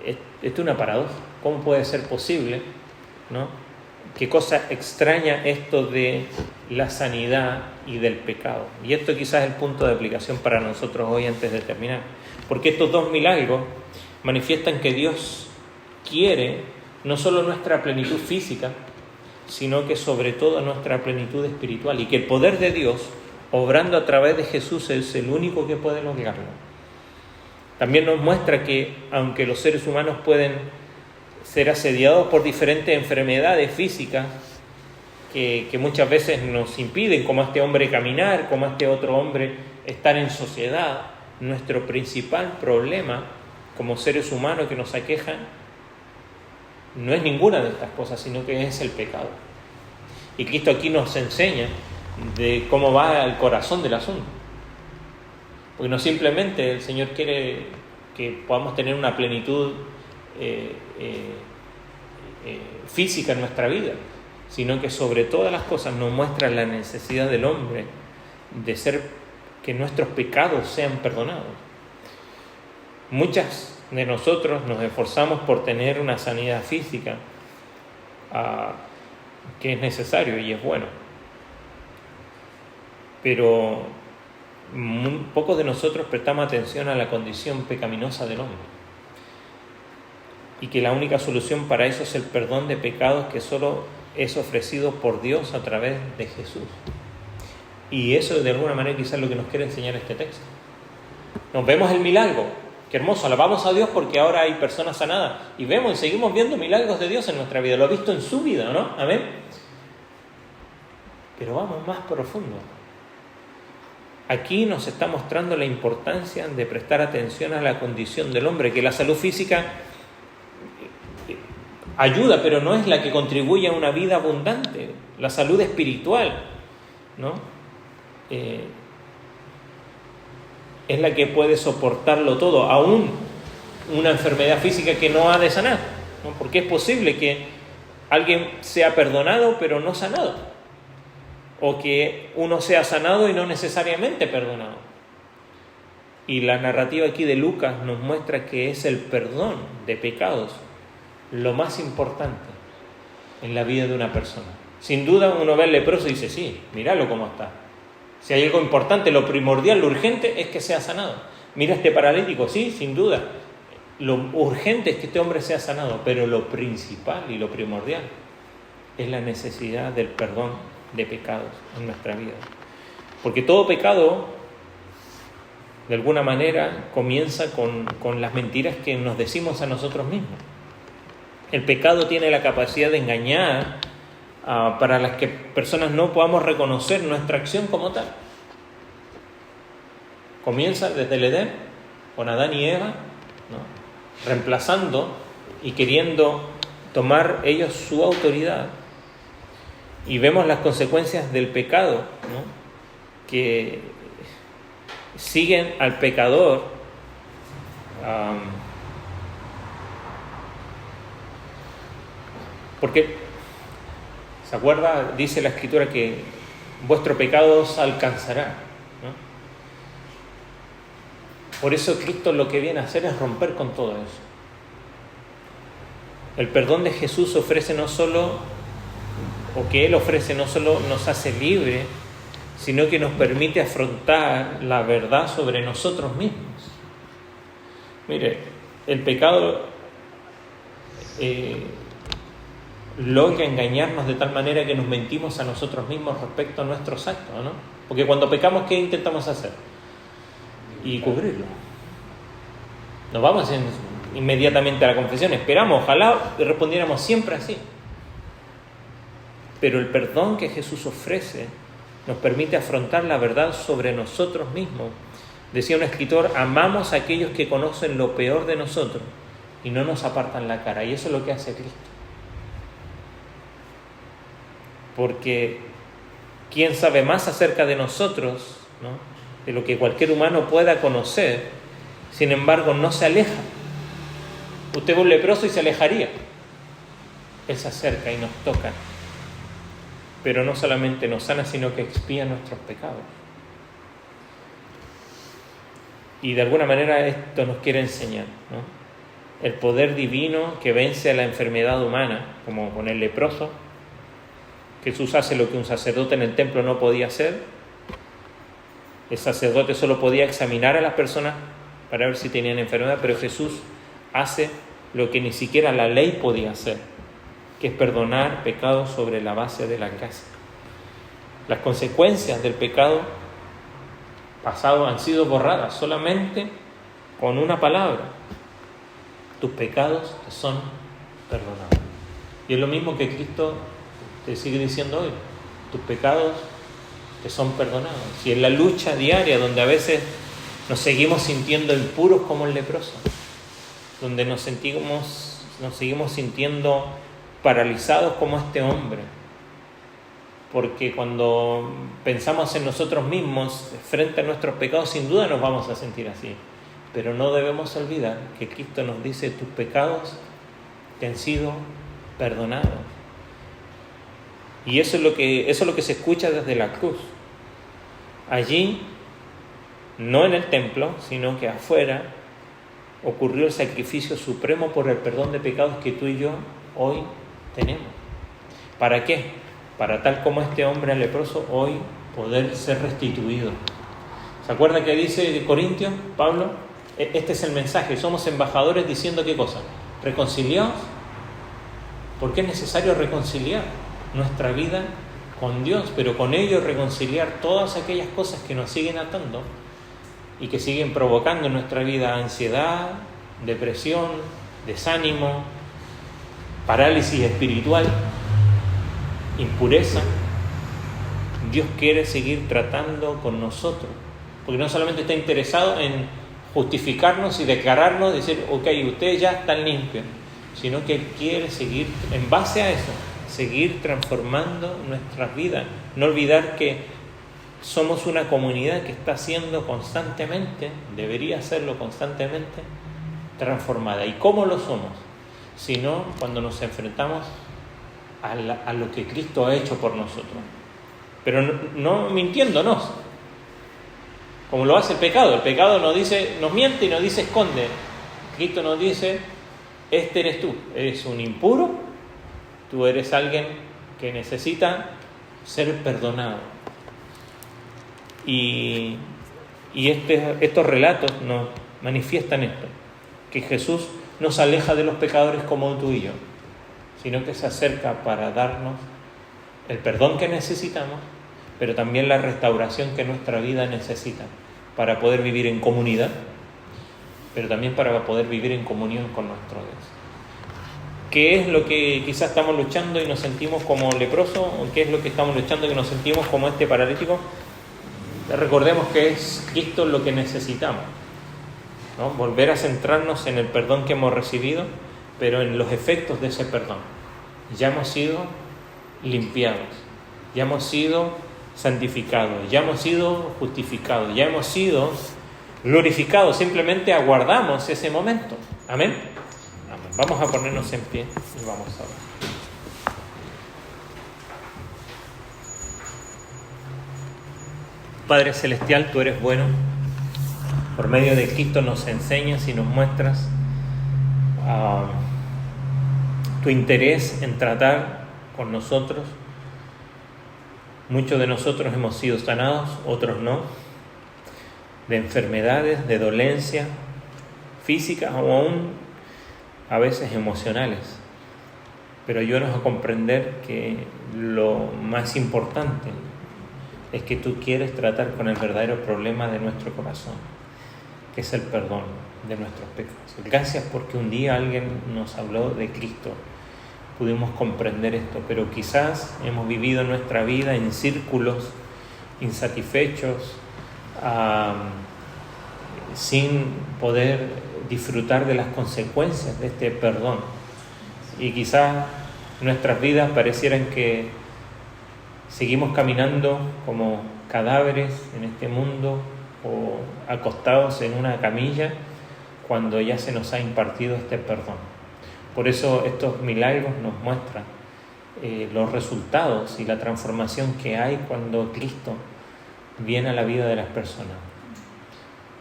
esto es una paradoja, ¿cómo puede ser posible, ¿no? Qué cosa extraña esto de la sanidad y del pecado. Y esto quizás es el punto de aplicación para nosotros hoy antes de terminar, porque estos dos milagros manifiestan que Dios quiere no solo nuestra plenitud física, sino que sobre todo nuestra plenitud espiritual, y que el poder de Dios, obrando a través de Jesús, es el único que puede lograrlo. También nos muestra que, aunque los seres humanos pueden ser asediados por diferentes enfermedades físicas que muchas veces nos impiden, como a este hombre caminar, como a este otro hombre estar en sociedad, nuestro principal problema como seres humanos que nos aquejan no es ninguna de estas cosas, sino que es el pecado. Y Cristo aquí nos enseña de cómo va el corazón del asunto. Porque no simplemente el Señor quiere que podamos tener una plenitud física en nuestra vida, sino que sobre todas las cosas nos muestra la necesidad del hombre de que nuestros pecados sean perdonados. Muchas de nosotros nos esforzamos por tener una sanidad física que es necesario y es bueno, pero muy pocos de nosotros prestamos atención a la condición pecaminosa del hombre, y que la única solución para eso es el perdón de pecados que solo es ofrecido por Dios a través de Jesús. Y eso de alguna manera quizás es lo que nos quiere enseñar este texto. Nos vemos el milagro, qué hermoso, alabamos a Dios porque ahora hay personas sanadas, y vemos y seguimos viendo milagros de Dios en nuestra vida, lo ha visto en su vida, ¿no? Amén. Pero vamos más profundo. Aquí nos está mostrando la importancia de prestar atención a la condición del hombre, que la salud física ayuda, pero no es la que contribuye a una vida abundante. La salud espiritual, ¿no? Es la que puede soportarlo todo, aún una enfermedad física que no ha de sanar, ¿no? Porque es posible que alguien sea perdonado pero no sanado, o que uno sea sanado y no necesariamente perdonado. Y la narrativa aquí de Lucas nos muestra que es el perdón de pecados lo más importante en la vida de una persona. Sin duda uno ve al leproso y dice, sí, míralo cómo está. Si hay algo importante, lo primordial, lo urgente es que sea sanado. Mira este paralítico, sí, sin duda. Lo urgente es que este hombre sea sanado, pero lo principal y lo primordial es la necesidad del perdón de pecados en nuestra vida. Porque todo pecado, de alguna manera, comienza con las mentiras que nos decimos a nosotros mismos. El pecado tiene la capacidad de engañar para las que personas no podamos reconocer nuestra acción como tal. Comienza desde el Edén, con Adán y Eva, ¿no? Reemplazando y queriendo tomar ellos su autoridad. Y vemos las consecuencias del pecado, ¿no? Que siguen al pecador porque, ¿se acuerda? Dice la Escritura que vuestro pecado os alcanzará, ¿no? Por eso Cristo lo que viene a hacer es romper con todo eso. El perdón de Jesús ofrece no solo, o que Él ofrece no solo nos hace libre sino que nos permite afrontar la verdad sobre nosotros mismos. Mire, el pecado logra engañarnos de tal manera que nos mentimos a nosotros mismos respecto a nuestros actos, ¿no? Porque cuando pecamos, ¿qué intentamos hacer? Y cubrirlo. Nos vamos inmediatamente a la confesión, esperamos, ojalá respondiéramos siempre así. Pero el perdón que Jesús ofrece nos permite afrontar la verdad sobre nosotros mismos. Decía un escritor, amamos a aquellos que conocen lo peor de nosotros y no nos apartan la cara. Y eso es lo que hace Cristo. Porque ¿quién sabe más acerca de nosotros, ¿no?, de lo que cualquier humano pueda conocer? Sin embargo, no se aleja. Usted ve un leproso y se alejaría. Él se acerca y nos toca. Pero no solamente nos sana, sino que expía nuestros pecados. Y de alguna manera esto nos quiere enseñar, ¿no? El poder divino que vence a la enfermedad humana, como con el leproso. Jesús hace lo que un sacerdote en el templo no podía hacer. El sacerdote solo podía examinar a las personas para ver si tenían enfermedad, pero Jesús hace lo que ni siquiera la ley podía hacer, que es perdonar pecados sobre la base de la gracia. Las consecuencias del pecado pasado han sido borradas solamente con una palabra: tus pecados te son perdonados. Y es lo mismo que Cristo te sigue diciendo hoy: tus pecados te son perdonados. Y en la lucha diaria, donde a veces nos seguimos sintiendo impuros como el leproso, donde nos seguimos sintiendo paralizados como este hombre, porque cuando pensamos en nosotros mismos frente a nuestros pecados, sin duda nos vamos a sentir así, pero no debemos olvidar que Cristo nos dice: tus pecados te han sido perdonados. Y eso es lo que se escucha desde la cruz. Allí, no en el templo, sino que afuera, ocurrió el sacrificio supremo por el perdón de pecados que tú y yo hoy tenemos. ¿Para qué? Para, tal como este hombre leproso, hoy poder ser restituido. ¿Se acuerdan que dice Corintios, Pablo? Este es el mensaje: somos embajadores diciendo ¿qué cosa? Reconciliados. ¿Por qué es necesario reconciliar nuestra vida con Dios? Pero con ello reconciliar todas aquellas cosas que nos siguen atando y que siguen provocando en nuestra vida ansiedad, depresión, desánimo, parálisis espiritual, impureza. Dios quiere seguir tratando con nosotros, porque no solamente está interesado en justificarnos y declararnos, decir, ok, ustedes ya están limpios, sino que Él quiere seguir, en base a eso, seguir transformando nuestras vidas. No olvidar que somos una comunidad que está siendo constantemente, debería serlo constantemente, transformada. ¿Y cómo lo somos? Sino cuando nos enfrentamos a lo que Cristo ha hecho por nosotros. Pero no mintiéndonos, como lo hace el pecado. El pecado nos miente y nos dice esconde. Cristo nos dice: este eres tú, eres un impuro, tú eres alguien que necesita ser perdonado. Y estos relatos nos manifiestan esto, que Jesús no se aleja de los pecadores como tú y yo, sino que se acerca para darnos el perdón que necesitamos, pero también la restauración que nuestra vida necesita para poder vivir en comunidad, pero también para poder vivir en comunión con nuestro Dios. ¿Qué es lo que quizás estamos luchando y nos sentimos como leprosos? ¿O qué es lo que estamos luchando y nos sentimos como este paralítico? Recordemos que es Cristo lo que necesitamos, ¿no? Volver a centrarnos en el perdón que hemos recibido, pero en los efectos de ese perdón. Ya hemos sido limpiados, ya hemos sido santificados, ya hemos sido justificados, ya hemos sido glorificados. Simplemente aguardamos ese momento. Amén. Amén. Vamos a ponernos en pie y vamos a orar. Padre Celestial, tú eres bueno. Por medio de Cristo nos enseñas y nos muestras tu interés en tratar con nosotros. Muchos de nosotros hemos sido sanados, otros no, de enfermedades, de dolencias físicas o aún a veces emocionales. Pero ayúdanos a comprender que lo más importante es que tú quieres tratar con el verdadero problema de nuestro corazón, que es el perdón de nuestros pecados. Gracias porque un día alguien nos habló de Cristo, pudimos comprender esto, pero quizás hemos vivido nuestra vida en círculos insatisfechos, sin poder disfrutar de las consecuencias de este perdón. Y quizás nuestras vidas parecieran que seguimos caminando como cadáveres en este mundo o acostados en una camilla cuando ya se nos ha impartido este perdón. Por eso estos milagros nos muestran los resultados y la transformación que hay cuando Cristo viene a la vida de las personas.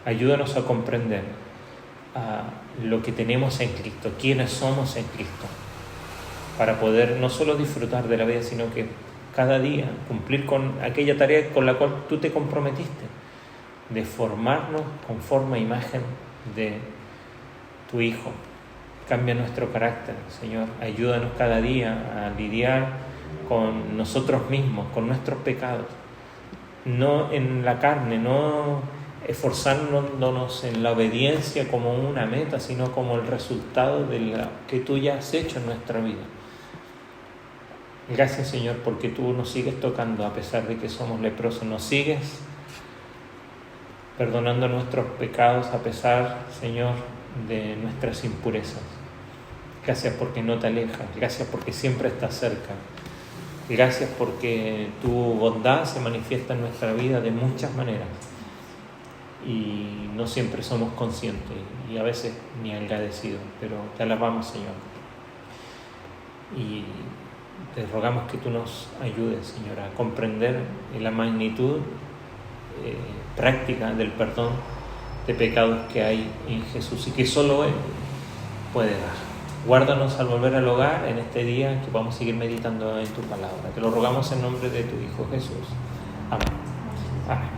Ayúdanos a comprender lo que tenemos en Cristo, quiénes somos en Cristo, para poder no solo disfrutar de la vida, sino que cada día cumplir con aquella tarea con la cual tú te comprometiste, de formarnos conforme a imagen de tu Hijo. Cambia nuestro carácter, Señor. Ayúdanos cada día a lidiar con nosotros mismos, con nuestros pecados, no en la carne, no esforzándonos en la obediencia como una meta, sino como el resultado de lo que tú ya has hecho en nuestra vida. Gracias, Señor, porque tú nos sigues tocando a pesar de que somos leprosos, nos sigues perdonando nuestros pecados a pesar, Señor, de nuestras impurezas. Gracias porque no te alejas, gracias porque siempre estás cerca, gracias porque tu bondad se manifiesta en nuestra vida de muchas maneras y no siempre somos conscientes y a veces ni agradecidos, pero te alabamos, Señor, y te rogamos que tú nos ayudes, Señor, a comprender la magnitud práctica del perdón de pecados que hay en Jesús y que solo Él puede dar. Guárdanos al volver al hogar en este día, que vamos a seguir meditando en tu palabra. Te lo rogamos en nombre de tu Hijo Jesús. Amén. Amén.